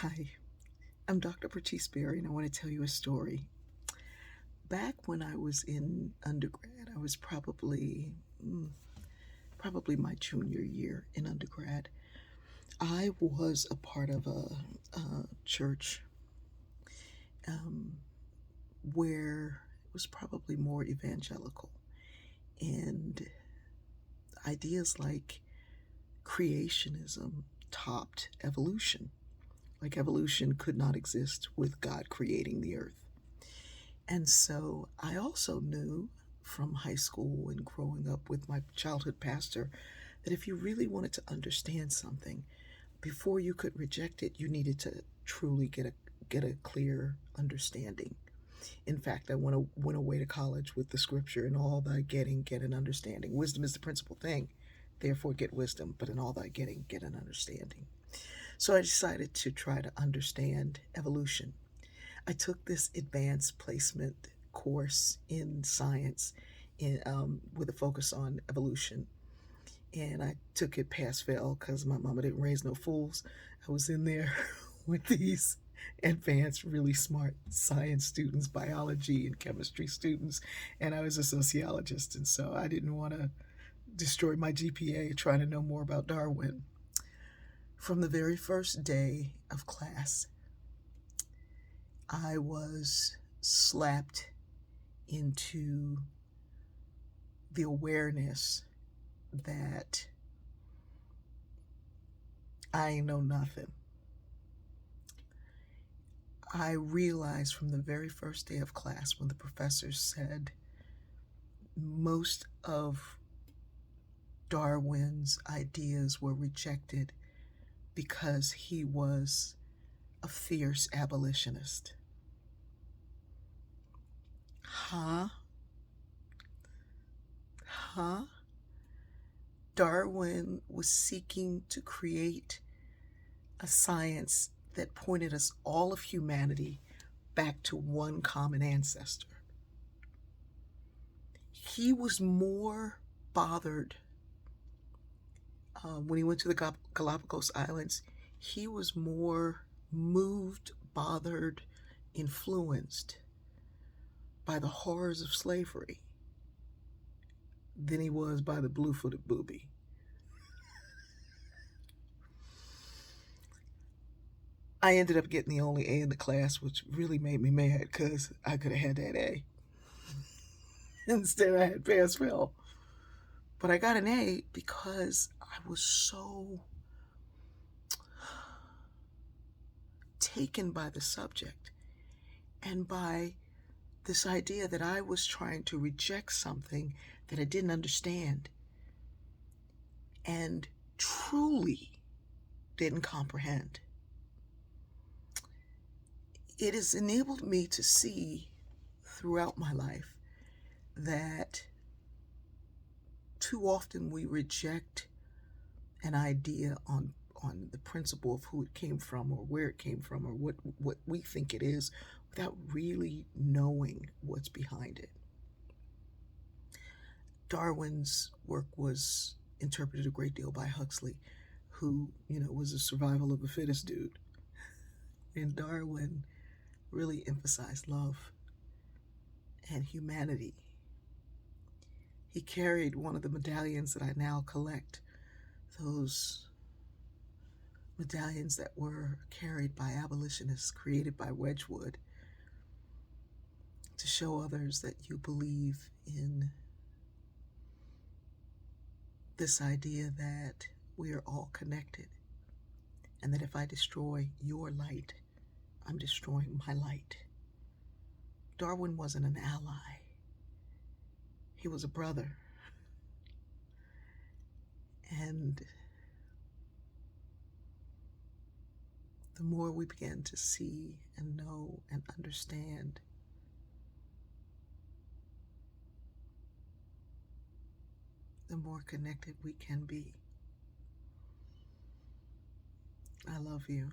Hi, I'm Dr. Bertice Berry, and I want to tell you a story. Back when I was in undergrad, I was probably my junior year in undergrad. I was a part of a church um, where it was probably more evangelical, and ideas like creationism topped evolution. Like evolution could not exist with God creating the earth. And so I also knew from high school and growing up with my childhood pastor that if you really wanted to understand something, before you could reject it, you needed to truly get a clear understanding. In fact, went away to college with the scripture, "In all thy getting, get an understanding. Wisdom is the principal thing. Therefore, get wisdom, but in all thy getting, get an understanding." So I decided to try to understand evolution. I took this advanced placement course in science with a focus on evolution. And I took it pass fail because my mama didn't raise no fools. I was in there with these advanced, really smart science students, biology and chemistry students, and I was a sociologist. And so I didn't want to destroy my GPA trying to know more about Darwin. From the very first day of class, I was slapped into the awareness that I ain't know nothing. I realized from the very first day of class when the professor said most of Darwin's ideas were rejected because he was a fierce abolitionist. Huh? Huh? Darwin was seeking to create a science that pointed us, all of humanity, back to one common ancestor. He was more bothered when he went to the Galapagos Islands. He was more moved, bothered, influenced by the horrors of slavery than he was by the blue-footed booby. I ended up getting the only A in the class, which really made me mad because I could have had that A. Instead, I had pass fail. But I got an A because I was so taken by the subject and by this idea that I was trying to reject something that I didn't understand and truly didn't comprehend. It has enabled me to see throughout my life that too often we reject an idea on the principle of who it came from or where it came from or what we think it is without really knowing what's behind it. Darwin's work was interpreted a great deal by Huxley, who, was a survival of the fittest dude. And Darwin really emphasized love and humanity. He carried one of the medallions that I now collect, those medallions that were carried by abolitionists, created by Wedgwood, to show others that you believe in this idea that we are all connected, and that if I destroy your light, I'm destroying my light. Darwin wasn't an ally. He was a brother. And the more we begin to see and know and understand, the more connected we can be. I love you.